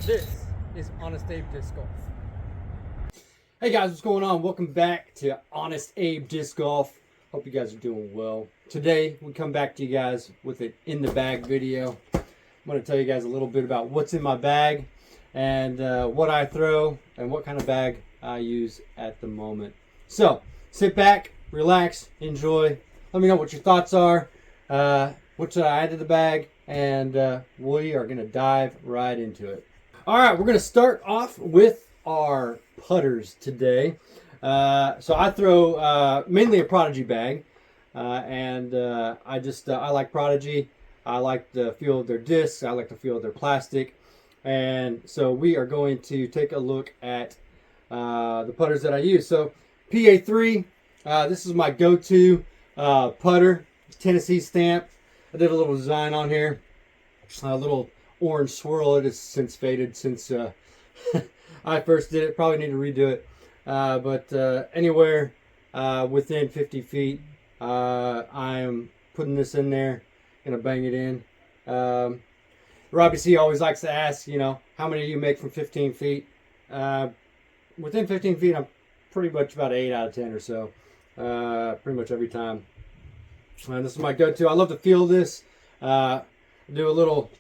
This is Honest Abe Disc Golf. Hey guys, what's going on? Welcome back to Honest Abe Disc Golf. Hope you guys are doing well. Today we come back to you guys with an in the bag video. I'm going to tell you guys a little bit about what's in my bag and what I throw and what kind of bag I use at the moment. So sit back, relax, enjoy. Let me know what your thoughts are, what should I add to the bag, and we are going to dive right into it. All right, we're going to start off with our putters today. So I throw mainly a Prodigy bag, and I like Prodigy. I like the feel of their discs. I like the feel of their plastic, and so we are going to take a look at the putters that I use. So PA3, this is my go-to putter, Tennessee stamp. I did a little design on here, a little orange swirl. It has since faded since I first did it. Probably need to redo it. But anywhere within 50 feet, I'm putting this in there. Gonna bang it in. Robbie C always likes to ask, how many do you make from 15 feet? Within 15 feet, I'm pretty much about 8 out of 10 or so. Pretty much every time. And this is my go-to. I love the feel of this. Do a little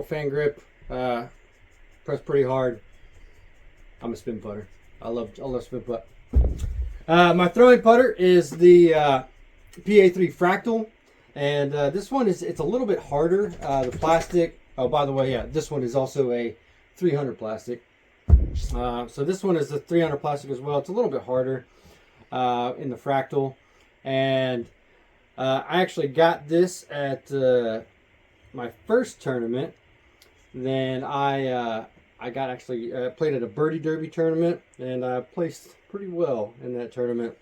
fan grip. Press pretty hard. I'm a spin putter. I love spin putt. My throwing putter is the PA3 Fractal, and this one it's a little bit harder. The plastic. Oh, by the way, yeah, this one is also a 300 plastic. So this one is the 300 plastic as well. It's a little bit harder in the Fractal, and I actually got this at my first tournament. Then I played at a Birdie Derby tournament, and I placed pretty well in that tournament.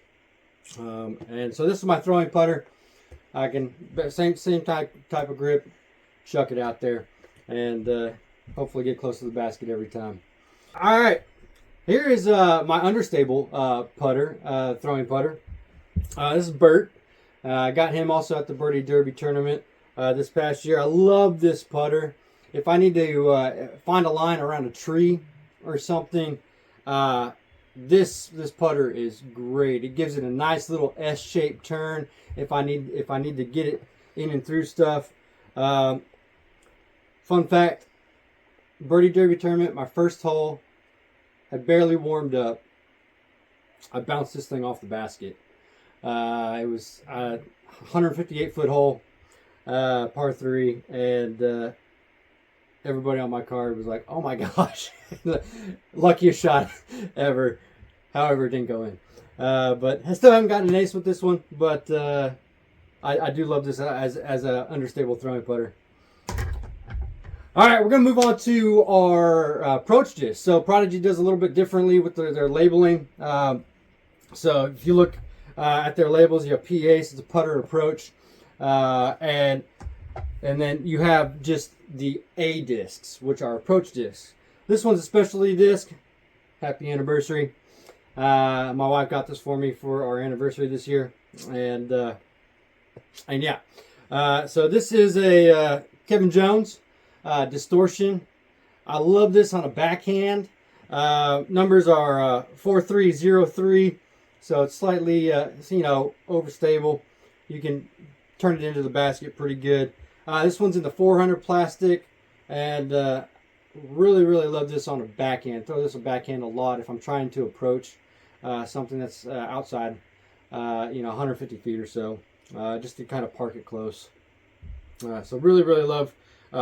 And so this is my throwing putter. I can same type of grip, chuck it out there, and hopefully get close to the basket every time. All right, here is my understable putter, throwing putter. This is Bert. I got him also at the Birdie Derby tournament this past year. I love this putter. If I need to find a line around a tree or something, this putter is great. It gives it a nice little S-shaped turn. If I need to get it in and through stuff. Fun fact: Birdie Derby tournament, my first hole, had barely warmed up. I bounced this thing off the basket. It was a 158-foot hole, par 3, and everybody on my card was like, "Oh my gosh, luckiest shot ever." However, it didn't go in. But I still haven't gotten an ace with this one. But I do love this as a understable throwing putter. All right, we're gonna move on to our approach disc. So Prodigy does a little bit differently with their labeling. So if you look at their labels, you have PA, so it's a putter approach, and then you have just the A discs, which are approach discs. This one's a specialty disc. Happy anniversary. My wife got this for me for our anniversary this year. And yeah. So this is a Kevin Jones distortion. I love this on a backhand. Numbers are 4303. So it's slightly, overstable. You can turn it into the basket pretty good. This one's in the 400 plastic, and really love this on a backhand. Throw this a backhand a lot if I'm trying to approach something that's outside, 150 feet or so, just to kind of park it close. So really love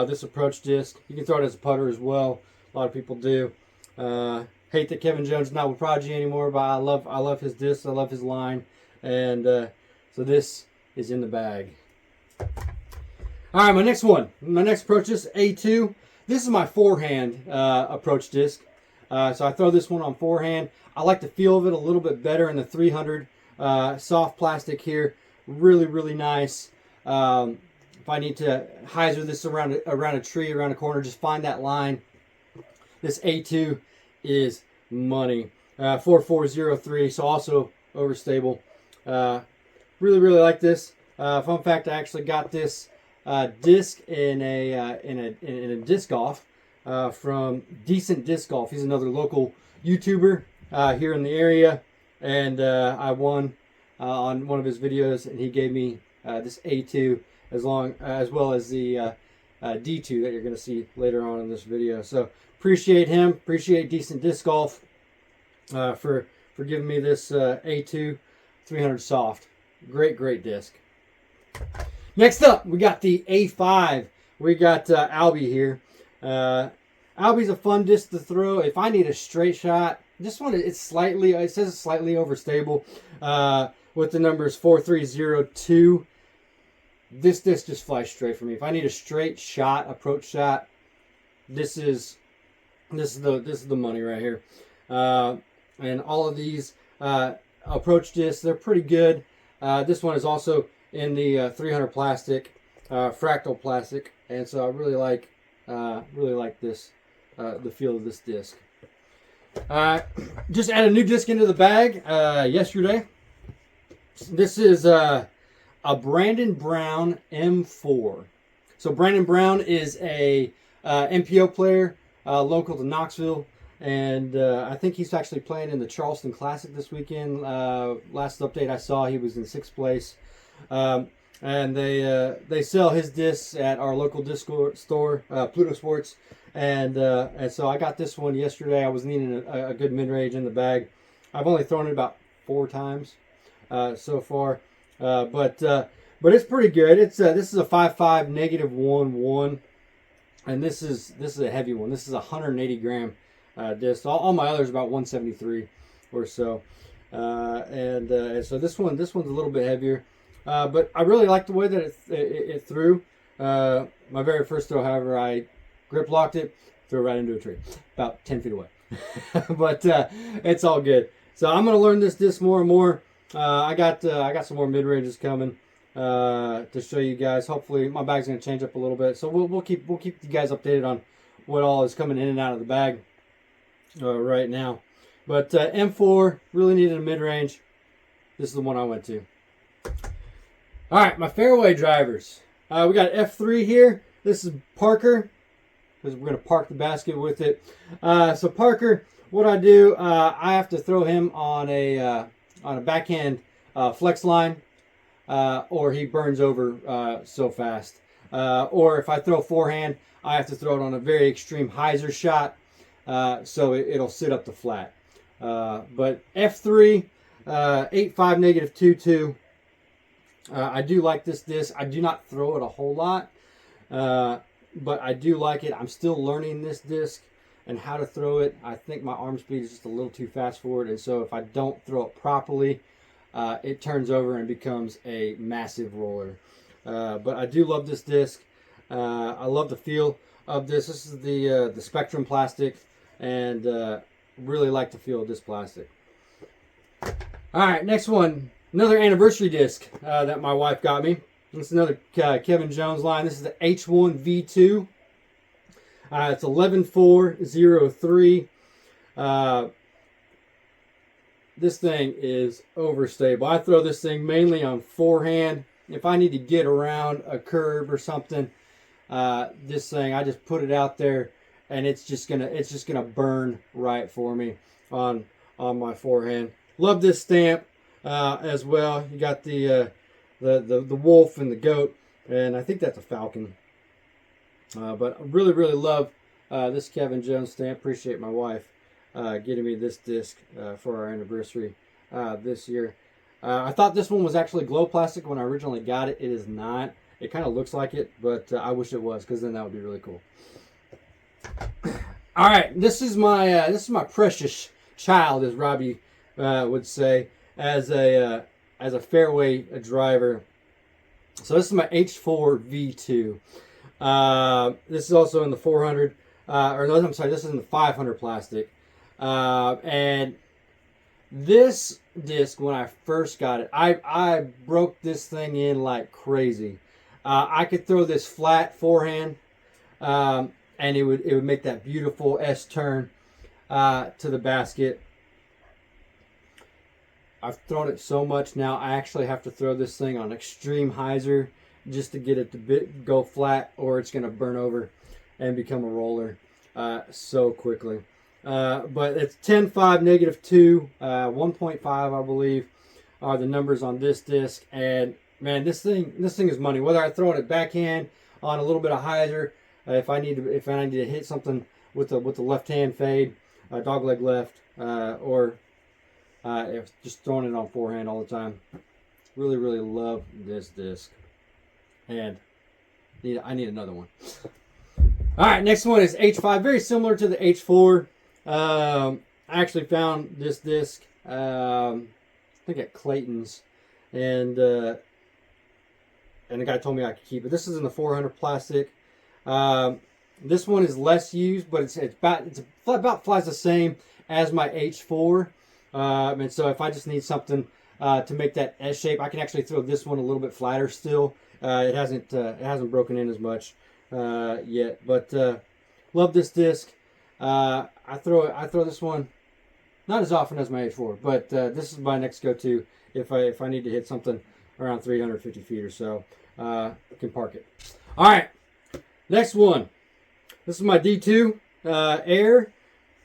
this approach disc. You can throw it as a putter as well. A lot of people do. Hate that Kevin Jones is not with Prodigy anymore, but I love his disc. I love his line, and so this is in the bag. All right, my next approach disc, A2. This is my forehand approach disc. So I throw this one on forehand. I like the feel of it a little bit better in the 300 soft plastic here. Really nice. If I need to hyzer this around a tree, around a corner, just find that line. This A2 is money. 4403, so also overstable. Really like this. Fun fact: I actually got this disc in a disc golf from Decent Disc Golf. He's another local YouTuber here in the area, and I won on one of his videos, and he gave me this A2 as well as the D2 that you're going to see later on in this video. So appreciate him, appreciate Decent Disc Golf for giving me this A2 300 soft. Great disc. Next up, we got the A5. We got Albie here. Albie's a fun disc to throw. If I need a straight shot, this one, it says it's slightly overstable with the numbers 4302. This disc just flies straight for me. If I need a straight shot, approach shot, this is the money right here. And all of these approach discs, they're pretty good. This one is also in the 300 plastic, fractal plastic, and so I really like this, the feel of this disc. Just add a new disc into the bag yesterday. This is a Brandon Brown M4. So Brandon Brown is a MPO player local to Knoxville. And I think he's actually playing in the Charleston Classic this weekend. Last update I saw, he was in 6th place. And they sell his discs at our local disc store, Pluto Sports. And so I got this one yesterday. I was needing a good mid-range in the bag. I've only thrown it about 4 times so far. But it's pretty good. This is a 5.5 -1.1. And this is a heavy one. This is a 180 gram disc. All my others about 173 or so, and so this one's a little bit heavier, but I really like the way that it threw. My very first throw, however, I grip locked it, threw it right into a tree, about 10 feet away. But it's all good. So I'm gonna learn this disc more and more. I got some more mid ranges coming to show you guys. Hopefully my bag's gonna change up a little bit, so we'll keep you guys updated on what all is coming in and out of the bag right now. But M4 really needed a mid-range. This is the one I went to. All right, my fairway drivers. We got F3 here. This is Parker, because we're going to park the basket with it. So Parker, what I do, I have to throw him on a backhand flex line, or he burns over so fast. Or if I throw forehand, I have to throw it on a very extreme hyzer shot, so it'll sit up the flat. But F3, 8.5 -2.2. I do like this disc. I do not throw it a whole lot, but I do like it. I'm still learning this disc and how to throw it. I think my arm speed is just a little too fast for it, and so if I don't throw it properly, it turns over and becomes a massive roller. But I do love this disc. I love the feel of this. This is the Spectrum plastic, and really like the feel of this plastic. All right, next one. Another anniversary disc that my wife got me. This is another Kevin Jones line. This is the H1 V2. It's 11.403. This thing is overstable. I throw this thing mainly on forehand. If I need to get around a curve or something, this thing, I just put it out there, and it's just gonna burn right for me on my forehand. Love this stamp as well. You got the wolf and the goat, and I think that's a falcon. But I really love this Kevin Jones stamp. Appreciate my wife getting me this disc for our anniversary this year. I thought this one was actually glow plastic when I originally got it. It is not. It kind of looks like it, but I wish it was, because then that would be really cool. All right, this is my precious child, as Robbie would say, as a fairway driver. So this is my H4 V2. This is also in the 400, I'm sorry, this is in the 500 plastic. And this disc, when I first got it, I broke this thing in like crazy. I could throw this flat forehand, and it would make that beautiful S turn to the basket. I've thrown it so much now, I actually have to throw this thing on extreme hyzer just to get it to go flat, or it's going to burn over and become a roller. so quickly. But it's 10, 5, -2, 1.5, I believe, are the numbers on this disc. And man, this thing is money. Whether I throw it at backhand on a little bit of hyzer, if I need to hit something with the left hand fade, dogleg left, or just throwing it on forehand all the time. Really, really love this disc, and I need another one. All right, next one is H5, very similar to the H4. I actually found this disc, I think at Clayton's, and the guy told me I could keep it. This is in the 400 plastic. This one is less used, but it's about flies the same as my H4. And so if I just need something to make that S shape, I can actually throw this one a little bit flatter still. It hasn't broken in as much yet, but love this disc. I throw this one not as often as my H4, but this is my next go-to if I need to hit something around 350 feet or so. I can park it. All right, next one. This is my D2 Air,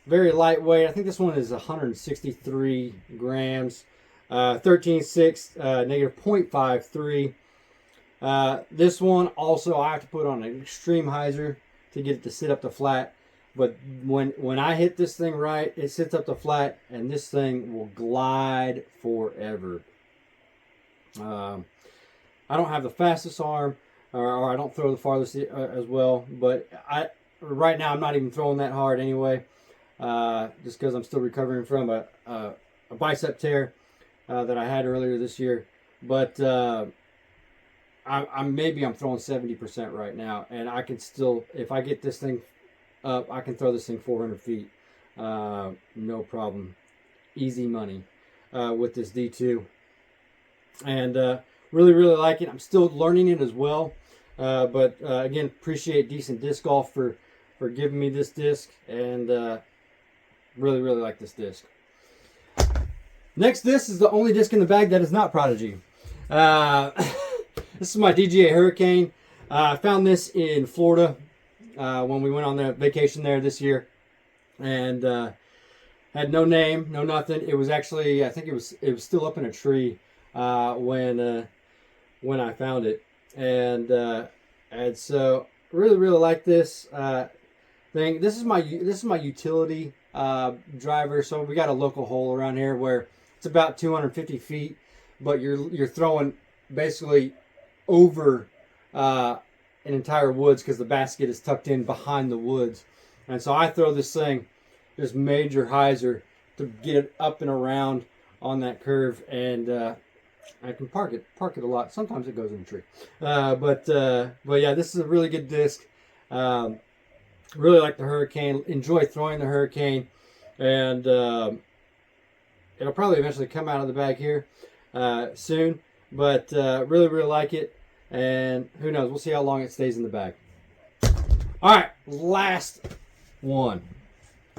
very lightweight. I think this one is 163 grams, 13.6, -0.53. This one also I have to put on an extreme hyzer to get it to sit up the flat. But when I hit this thing right, it sits up the flat, and this thing will glide forever. I don't have the fastest arm, or I don't throw the farthest as well. But right now I'm not even throwing that hard anyway, just because I'm still recovering from a bicep tear that I had earlier this year. But I'm throwing 70% right now, and I can still, if I get this thing up, I can throw this thing 400 feet, no problem, easy money with this D2, and really like it. I'm still learning it as well, but again, appreciate Decent Disc Golf for giving me this disc, and really like this disc. Next disc is the only disc in the bag that is not Prodigy. This is my DGA Hurricane. I found this in Florida when we went on the vacation there this year, and had no name, no nothing. It was actually, I think it was still up in a tree when I found it, and so really like this thing. This is my utility driver. So we got a local hole around here where it's about 250 feet, but you're throwing basically over an entire woods because the basket is tucked in behind the woods. And so I throw this thing, this major hyzer, to get it up and around on that curve, and I can park it a lot. Sometimes it goes in the tree, but yeah, this is a really good disc. Really like the Hurricane. Enjoy throwing the Hurricane, and it'll probably eventually come out of the bag here soon. But really like it, and who knows? We'll see how long it stays in the bag. All right, last one.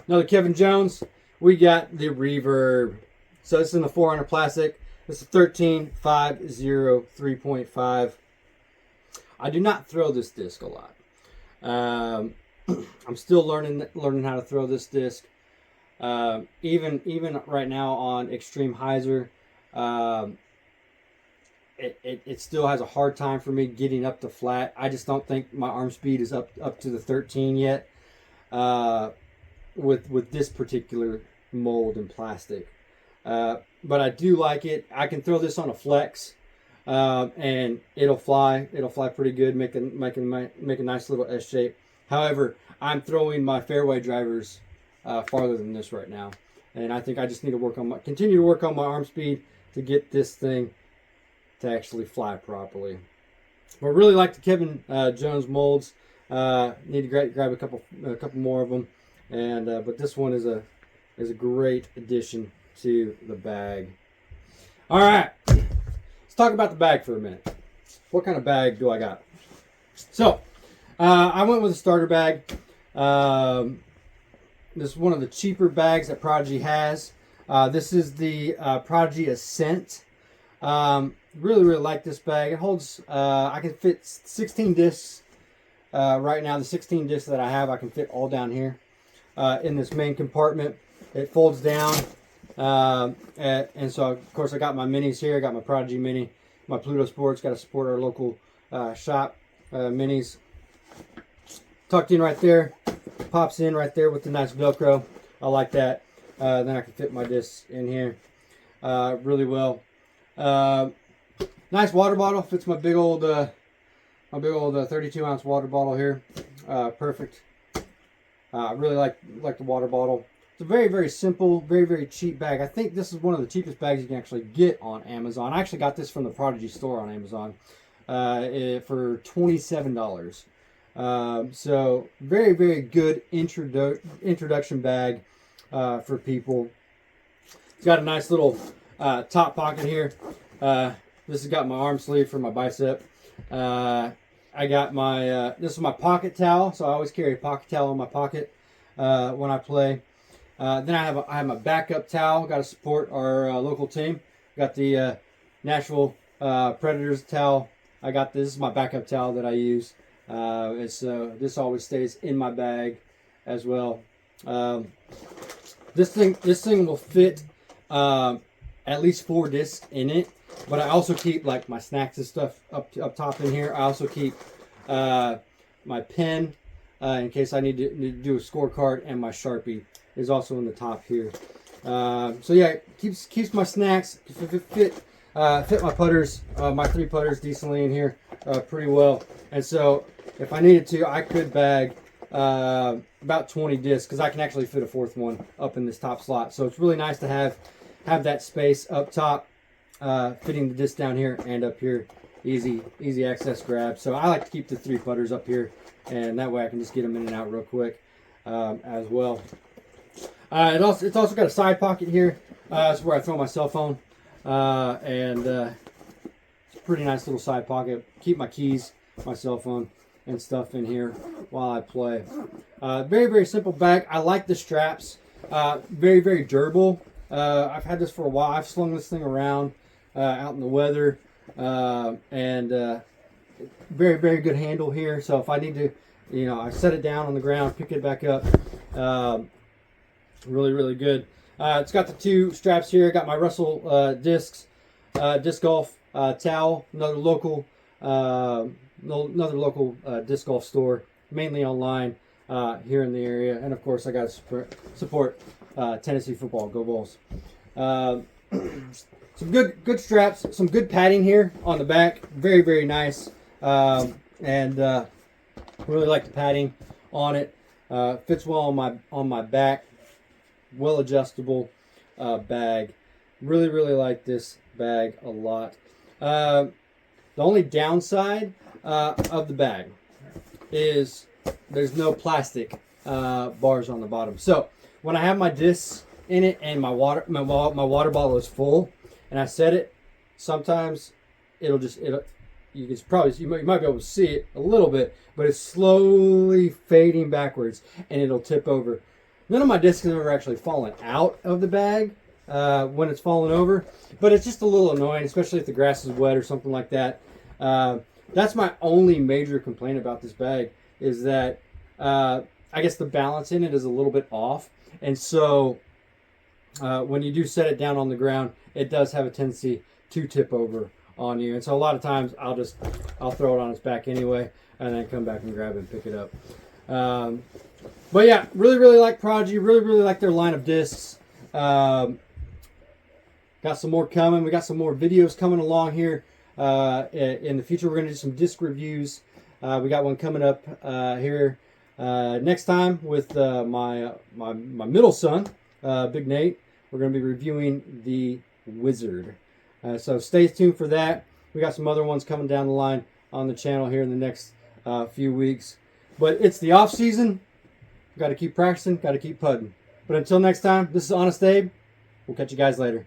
Another Kevin Jones. We got the Reverb. So this is in the 400 plastic. This is 13.50 3.5. I do not throw this disc a lot. I'm still learning how to throw this disc. Even right now on extreme hyzer, it still has a hard time for me getting up to flat. I just don't think my arm speed is up to the 13 yet. With this particular mold and plastic, but I do like it. I can throw this on a flex, and it'll fly. It'll fly pretty good, make a nice little S shape. However, I'm throwing my fairway drivers farther than this right now, and I think I just need to continue to work on my arm speed to get this thing to actually fly properly. But I really like the Kevin Jones molds. Need to grab a couple more of them, and but this one is a great addition to the bag. All right, let's talk about the bag for a minute. What kind of bag do I got? So I went with a starter bag. This is one of the cheaper bags that Prodigy has. This is the Prodigy Ascent. Really like this bag. It holds, I can fit 16 discs right now, the 16 discs that I have, I can fit all down here in this main compartment. It folds down. And so, of course, I got my minis here. I got my Prodigy Mini, my Pluto Sports. Got to support our local shop minis. Tucked in right there. Pops in right there with the nice Velcro. I like that. Then I can fit my discs in here really well. Nice water bottle. Fits my big old 32-ounce water bottle here. Perfect. Really like the water bottle. It's a very, very simple, very, very cheap bag. I think this is one of the cheapest bags you can actually get on Amazon. I actually got this from the Prodigy store on Amazon for $27. So very, very good introduction bag for people. It's got a nice little top pocket here. This has got my arm sleeve for my bicep. I got my, this is my pocket towel, so I always carry a pocket towel in my pocket when I play. Then I have my backup towel, got to support our local team. Got the Nashville Predators towel. This is my backup towel that I use. This always stays in my bag as well. This thing will fit at least 4 discs in it. But I also keep like my snacks and stuff up top in here. I also keep my pen in case I need to do a scorecard, and my Sharpie is also in the top here. So yeah, keeps my snacks fit my putters, my 3 putters decently in here pretty well. And so if I needed to, I could bag about 20 discs because I can actually fit a 4th one up in this top slot. So it's really nice to have that space up top. Fitting the disc down here and up here, easy access grab. So I like to keep the 3 putters up here, and that way I can just get them in and out real quick as well. It's also got a side pocket here. That's where I throw my cell phone, and it's a pretty nice little side pocket. Keep my keys, my cell phone, and stuff in here while I play. Very, very simple bag. I like the straps. Very, very durable. I've had this for a while. I've slung this thing around out in the weather, and very, very good handle here. So if I need to, I set it down on the ground, pick it back up. Really, really good. It's got the 2 straps here. Got my Russell discs, disc golf towel. Another local disc golf store, mainly online here in the area. And of course, I got to support Tennessee football. Go Bulls. Some good straps, some good padding here on the back. Very, very nice. And really like the padding on it. Fits well on my back. Well adjustable bag. Really, really like this bag a lot. The only downside of the bag is there's no plastic bars on the bottom. So when I have my discs in it and my water bottle is full and I set it, sometimes you might be able to see it a little bit, but it's slowly fading backwards and it'll tip over. None of my discs have ever actually fallen out of the bag when it's fallen over, but it's just a little annoying, especially if the grass is wet or something like that. That's my only major complaint about this bag, is that I guess the balance in it is a little bit off. And so when you do set it down on the ground, it does have a tendency to tip over on you. And so a lot of times I'll throw it on its back anyway and then come back and grab it and pick it up. But yeah, really, really like Prodigy. Really, really like their line of discs. Got some more coming. We got some more videos coming along here. In the future, we're going to do some disc reviews. We got one coming up here next time with my middle son, Big Nate. We're going to be reviewing the Wizard. So stay tuned for that. We got some other ones coming down the line on the channel here in the next few weeks. But it's the off season. Got to keep practicing. Got to keep putting. But until next time, this is Honest Abe. We'll catch you guys later.